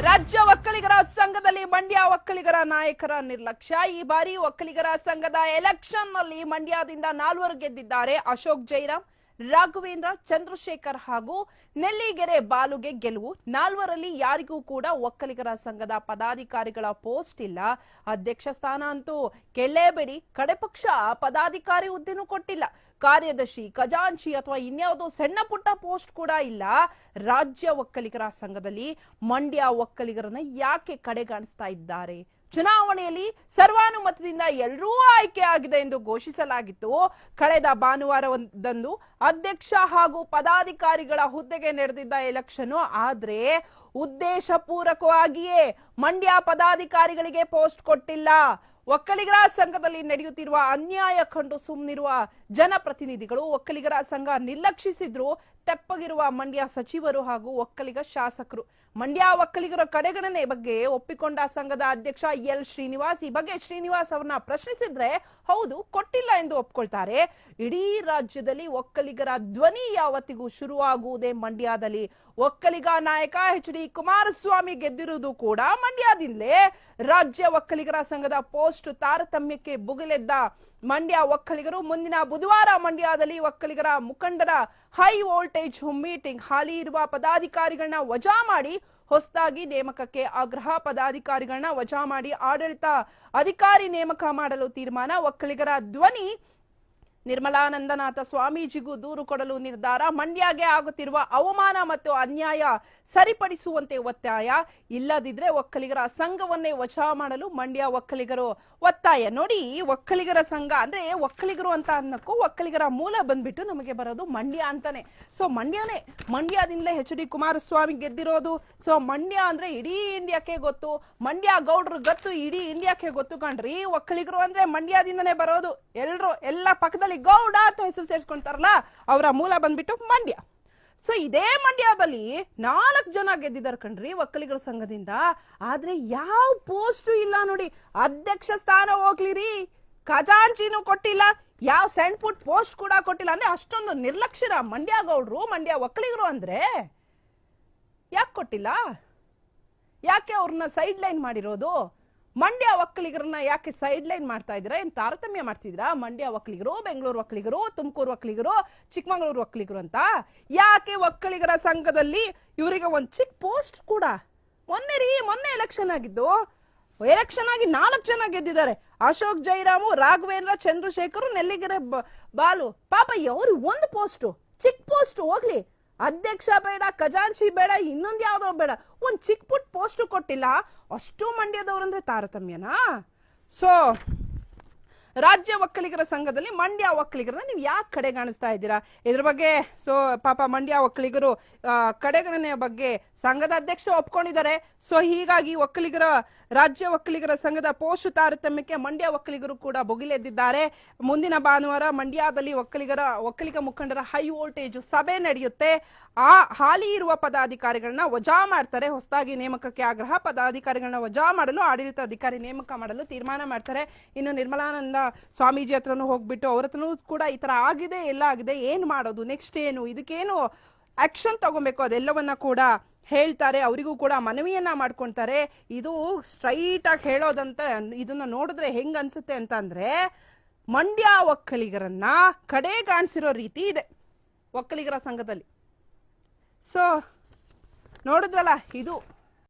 ರಾಜ್ಯ ಒಕ್ಕಲಿಗರ ಸಂಘದಲ್ಲಿ ಮಂಡ್ಯ ಒಕ್ಕಲಿಗರ ನಾಯಕರ ನಿರ್ಲಕ್ಷ್ಯ. ಈ ಬಾರಿ ಒಕ್ಕಲಿಗರ ಸಂಘದ ಎಲೆಕ್ಷನ್ ನಲ್ಲಿ ಮಂಡ್ಯದಿಂದ 4 ಗೆದ್ದಿದ್ದಾರೆ. ಅಶೋಕ್ ಜೈರಾಮ್, ರಾಘವೇಂದ್ರ, ಚಂದ್ರಶೇಖರ್ ಹಾಗೂ ನೆಲ್ಲಿಗೆರೆ ಬಾಲುಗೆ ಗೆಲುವು. 4ರಲ್ಲಿ ಯಾರಿಗೂ ಕೂಡ ಒಕ್ಕಲಿಗರ ಸಂಘದ ಪದಾಧಿಕಾರಿಗಳ ಪೋಸ್ಟ್ ಇಲ್ಲ. ಅಧ್ಯಕ್ಷ ಸ್ಥಾನ ಅಂತೂ ಕೇಳಲೇಬೇಡಿ, ಕಡೆಪಕ್ಷ ಪದಾಧಿಕಾರಿ ಹುದ್ದೆನೂ ಕೊಟ್ಟಿಲ್ಲ. ಕಾರ್ಯದರ್ಶಿ, ಖಜಾಂಚಿ ಅಥವಾ ಇನ್ಯಾವುದೋ ಸಣ್ಣ ಪುಟ್ಟ ಪೋಸ್ಟ್ ಕೂಡ ಇಲ್ಲ. ರಾಜ್ಯ ಒಕ್ಕಲಿಗರ ಸಂಘದಲ್ಲಿ ಮಂಡ್ಯ ಒಕ್ಕಲಿಗರನ್ನ ಯಾಕೆ ಕಡೆಗಾಣಿಸ್ತಾ ಇದ್ದಾರೆ? ಚುನಾವಣೆಯಲ್ಲಿ ಸರ್ವಾನುಮತದಿಂದ ಎಲ್ಲರೂ ಆಯ್ಕೆ ಆಗಿದೆ ಎಂದು ಘೋಷಿಸಲಾಗಿತ್ತು. ಕಳೆದ ಭಾನುವಾರದಂದು ಅಧ್ಯಕ್ಷ ಹಾಗೂ ಪದಾಧಿಕಾರಿಗಳ ಹುದ್ದೆಗೆ ನಡೆದಿದ್ದ ಎಲೆಕ್ಷನ್. ಆದ್ರೆ ಉದ್ದೇಶ ಪೂರಕವಾಗಿಯೇ ಮಂಡ್ಯ ಪದಾಧಿಕಾರಿಗಳಿಗೆ ಪೋಸ್ಟ್ ಕೊಟ್ಟಿಲ್ಲ. ಒಕ್ಕಲಿಗರ ಸಂಘದಲ್ಲಿ ನಡೆಯುತ್ತಿರುವ ಅನ್ಯಾಯ ಕಂಡು ಸುಮ್ಮನಿರುವ ಜನಪ್ರತಿನಿಧಿಗಳು ಒಕ್ಕಲಿಗರ ಸಂಘ ನಿರ್ಲಕ್ಷಿಸಿದ್ರು. ತೆಪ್ಪಗಿರುವ ಮಂಡ್ಯ ಸಚಿವರು ಹಾಗೂ ಒಕ್ಕಲಿಗ ಶಾಸಕರು. ಮಂಡ್ಯ ಒಕ್ಕಲಿಗರ ಕಡೆಗಣನೆ ಬಗ್ಗೆ ಒಪ್ಪಿಕೊಂಡ ಸಂಘದ ಅಧ್ಯಕ್ಷ ಎಲ್ ಶ್ರೀನಿವಾಸ್. ಈ ಬಗ್ಗೆ ಶ್ರೀನಿವಾಸ್ ಅವರನ್ನ ಪ್ರಶ್ನಿಸಿದ್ರೆ ಹೌದು ಕೊಟ್ಟಿಲ್ಲ ಎಂದು ಒಪ್ಕೊಳ್ತಾರೆ. ಇಡೀ ರಾಜ್ಯದಲ್ಲಿ ಒಕ್ಕಲಿಗರ ಧ್ವನಿ ಯಾವತ್ತಿಗೂ ಶುರುವಾಗುವುದೇ ಮಂಡ್ಯದಲ್ಲಿ. ಒಕ್ಕಲಿಗ ನಾಯಕ ಎಚ್.ಡಿ. ಕುಮಾರಸ್ವಾಮಿ ಗೆದ್ದಿರುವುದು ಕೂಡ ಮಂಡ್ಯದಿಂದಲೇ. ರಾಜ್ಯ ಒಕ್ಕಲಿಗರ ಸಂಘದ ಪೋಸ್ಟ್ ತಾರತಮ್ಯಕ್ಕೆ ಭುಗಿಲೆದ್ದ ಮಂಡ್ಯ ಒಕ್ಕಲಿಗರು ಮುಂದಿನ ಬುಧವಾರ ಮಂಡ್ಯದಲ್ಲಿ ಒಕ್ಕಲಿಗರ ಮುಖಂಡರ ಹೈ ವೋಲ್ಟೇಜ್ ಮೀಟಿಂಗ್. ಹಾಲಿ ಇರುವ ಪದಾಧಿಕಾರಿಗಳನ್ನ ವಜಾ ಮಾಡಿ ಹೊಸದಾಗಿ ನೇಮಕಕ್ಕೆ ಆಗ್ರಹ. ಪದಾಧಿಕಾರಿಗಳನ್ನ ವಜಾ ಮಾಡಿ ಆಡಳಿತ ಅಧಿಕಾರಿ ನೇಮಕ ಮಾಡಲು ತೀರ್ಮಾನ. ಒಕ್ಕಲಿಗರ ಧ್ವನಿ ನಿರ್ಮಲಾನಂದನಾಥ ಸ್ವಾಮೀಜಿಗೂ ದೂರು ಕೊಡಲು ನಿರ್ಧಾರ. ಮಂಡ್ಯಗೆ ಆಗುತ್ತಿರುವ ಅವಮಾನ ಮತ್ತು ಅನ್ಯಾಯ ಸರಿಪಡಿಸುವಂತೆ ಒತ್ತಾಯ. ಇಲ್ಲದಿದ್ರೆ ಒಕ್ಕಲಿಗರ ಸಂಘವನ್ನೇ ವಜಾ ಮಾಡಲು ಮಂಡ್ಯ ಒಕ್ಕಲಿಗರು ಒತ್ತಾಯ. ನೋಡಿ, ಒಕ್ಕಲಿಗರ ಸಂಘ ಅಂದ್ರೆ ಒಕ್ಕಲಿಗರು ಅಂತ ಅನ್ನಕ್ಕೂ ಒಕ್ಕಲಿಗರ ಮೂಲ ಬಂದ್ಬಿಟ್ಟು ನಮಗೆ ಬರೋದು ಮಂಡ್ಯ ಅಂತಾನೆ. ಸೊ ಮಂಡ್ಯನೇ, ಮಂಡ್ಯದಿಂದಲೇ ಎಚ್.ಡಿ. ಕುಮಾರಸ್ವಾಮಿ ಗೆದ್ದಿರೋದು. ಸೊ ಮಂಡ್ಯ ಅಂದ್ರೆ ಇಡೀ ಇಂಡಿಯಾಕ್ಕೆ ಗೊತ್ತು. ಮಂಡ್ಯ ಗೌಡ್ರು ಗೊತ್ತು, ಇಡೀ ಇಂಡಿಯಾಕ್ಕೆ ಗೊತ್ತು ಕಣ್ರಿ. ಒಕ್ಕಲಿಗರು ಅಂದ್ರೆ ಮಂಡ್ಯದಿಂದನೇ ಬರೋದು. ಎಲ್ಲ ಪಕ್ಕದಲ್ಲಿ ಗೌಡ ಅಂತ ಹೆಸರು ಸೇರಿಸ್ಕೊಂತಾರಲ್ಲ, ಅವರ ಮೂಲ ಬಂದ್ಬಿಟ್ಟು ಮಂಡ್ಯ. ಸೊ ಇದೇ ಮಂಡ್ಯದಲ್ಲಿ 4 ಜನ ಗೆದ್ದಿದ್ದಾರೆ ಕಣ್ರಿ ಒಕ್ಕಲಿಗರ ಸಂಘದಿಂದ. ಆದ್ರೆ ಯಾವ ಪೋಸ್ಟ್ ಇಲ್ಲ ನೋಡಿ. ಅಧ್ಯಕ್ಷ ಸ್ಥಾನ ಹೋಗ್ಲಿರಿ, ಖಜಾಂಚಿನೂ ಕೊಟ್ಟಿಲ್ಲ, ಯಾವ ಸಣ್ಣ ಪುಟ್ ಪೋಸ್ಟ್ ಕೂಡ ಕೊಟ್ಟಿಲ್ಲ. ಅಂದ್ರೆ ಅಷ್ಟೊಂದು ನಿರ್ಲಕ್ಷ್ಯರ ಮಂಡ್ಯ ಗೌಡ್ರು, ಮಂಡ್ಯ ಒಕ್ಕಲಿಗರು ಅಂದ್ರೆ. ಯಾಕೆ ಕೊಟ್ಟಿಲ್ಲ? ಯಾಕೆ ಅವ್ರನ್ನ ಸೈಡ್ ಲೈನ್ ಮಾಡಿರೋದು? ಮಂಡ್ಯ ಒಕ್ಕಲಿಗರನ್ನ ಯಾಕೆ ಸೈಡ್ ಲೈನ್ ಮಾಡ್ತಾ ಇದ್ದೀರಾ? ಏನ್ ತಾರತಮ್ಯ ಮಾಡ್ತಿದ್ದೀರಾ? ಮಂಡ್ಯ ಒಕ್ಕಲಿಗರು, ಬೆಂಗಳೂರು ಒಕ್ಕಲಿಗರು, ತುಮಕೂರು ಒಕ್ಕಲಿಗರು, ಚಿಕ್ಕಮಗಳೂರು ಒಕ್ಕಲಿಗರು ಅಂತ. ಯಾಕೆ ಒಕ್ಕಲಿಗರ ಸಂಘದಲ್ಲಿ ಇವರಿಗೆ ಒಂದ್ ಚಿಕ್ಕ ಪೋಸ್ಟ್ ಕೂಡ? ಮೊನ್ನೆ ಎಲೆಕ್ಷನ್ ಆಗಿದ್ದು, ಎಲೆಕ್ಷನ್ ಆಗಿ 4 ಜನ ಗೆದ್ದಿದ್ದಾರೆ. ಅಶೋಕ್ ಜೈರಾಮು, ರಾಘವೇಂದ್ರ, ಚಂದ್ರಶೇಖರ್, ನೆಲ್ಲಿಗೆರೆ ಬಾಲು. ಪಾಪ ಅವರು ಒಂದು ಪೋಸ್ಟ್, ಚಿಕ್ಕ ಪೋಸ್ಟ್ ಹೋಗ್ಲಿ. ಅಧ್ಯಕ್ಷ ಬೇಡ, ಖಜಾಂಚಿ ಬೇಡ, ಇನ್ನೊಂದು ಯಾವ್ದೋ ಬೇಡ, ಒಂದ್ ಚಿಕ್ಕ ಪುಟ್ ಪೋಸ್ಟ್ ಕೊಟ್ಟಿಲ್ಲ. ಅಷ್ಟು ಮಂಡ್ಯದವ್ರಂದ್ರೆ ತಾರತಮ್ಯನಾ? ಸೊ ರಾಜ್ಯ ಒಕ್ಕಲಿಗರ ಸಂಘದಲ್ಲಿ ಮಂಡ್ಯ ಒಕ್ಕಲಿಗರನ್ನ ನೀವು ಯಾಕೆ ಕಡೆಗಾಣಿಸ್ತಾ ಇದ್ದೀರಾ? ಇದ್ರ ಬಗ್ಗೆ ಸೊ ಪಾಪ ಮಂಡ್ಯ ಒಕ್ಕಲಿಗರು ಕಡೆಗಣನೆಯ ಬಗ್ಗೆ ಸಂಘದ ಅಧ್ಯಕ್ಷ ಒಪ್ಕೊಂಡಿದ್ದಾರೆ. ಸೊ ಹೀಗಾಗಿ ರಾಜ್ಯ ಒಕ್ಕಲಿಗರ ಸಂಘದ ಪೋಸ್ಟ್ ತಾರತಮ್ಯಕ್ಕೆ ಮಂಡ್ಯ ಒಕ್ಕಲಿಗರು ಕೂಡ ಭುಗಿಲೆದ್ದಿದ್ದಾರೆ. ಮುಂದಿನ ಭಾನುವಾರ ಮಂಡ್ಯದಲ್ಲಿ ಒಕ್ಕಲಿಗ ಮುಖಂಡರ ಹೈ ವೋಲ್ಟೇಜ್ ಸಭೆ ನಡೆಯುತ್ತೆ. ಹಾಲಿ ಇರುವ ಪದಾಧಿಕಾರಿಗಳನ್ನ ವಜಾ ಮಾಡ್ತಾರೆ. ಹೊಸದಾಗಿ ನೇಮಕಕ್ಕೆ ಆಗ್ರಹ. ಪದಾಧಿಕಾರಿಗಳನ್ನ ವಜಾ ಮಾಡಲು ಆಡಳಿತ ಅಧಿಕಾರಿ ನೇಮಕ ಮಾಡಲು ತೀರ್ಮಾನ ಮಾಡ್ತಾರೆ. ಇನ್ನು ನಿರ್ಮಲಾನಂದ ಸ್ವಾಮೀಜಿ ಹತ್ರನೂ ಹೋಗ್ಬಿಟ್ಟು ಅವ್ರ ಹತ್ರನೂ ಕೂಡ ಈ ತರ ಆಗಿದೆ, ಎಲ್ಲ ಆಗಿದೆ, ಏನ್ ಮಾಡೋದು, ನೆಕ್ಸ್ಟ್ ಏನು, ಇದಕ್ಕೇನು ಆಕ್ಷನ್ ತಗೋಬೇಕು, ಅದೆಲ್ಲವನ್ನ ಕೂಡ ಹೇಳ್ತಾರೆ. ಅವರಿಗೂ ಕೂಡ ಮನವಿಯನ್ನ ಮಾಡ್ಕೊಂತಾರೆ. ಇದು ಸ್ಟ್ರೈಟ್ ಆಗಿ ಹೇಳೋದಂತ ಇದನ್ನ ನೋಡಿದ್ರೆ ಹೆಂಗ್ ಅನ್ಸುತ್ತೆ ಅಂತ ಅಂದ್ರೆ, ಮಂಡ್ಯ ಒಕ್ಕಲಿಗರನ್ನ ಕಡೆಗಾಣಿಸಿರೋ ರೀತಿ ಇದೆ ಒಕ್ಕಲಿಗರ ಸಂಘದಲ್ಲಿ. ಸೊ ನೋಡಿದ್ರಲ್ಲ, ಇದು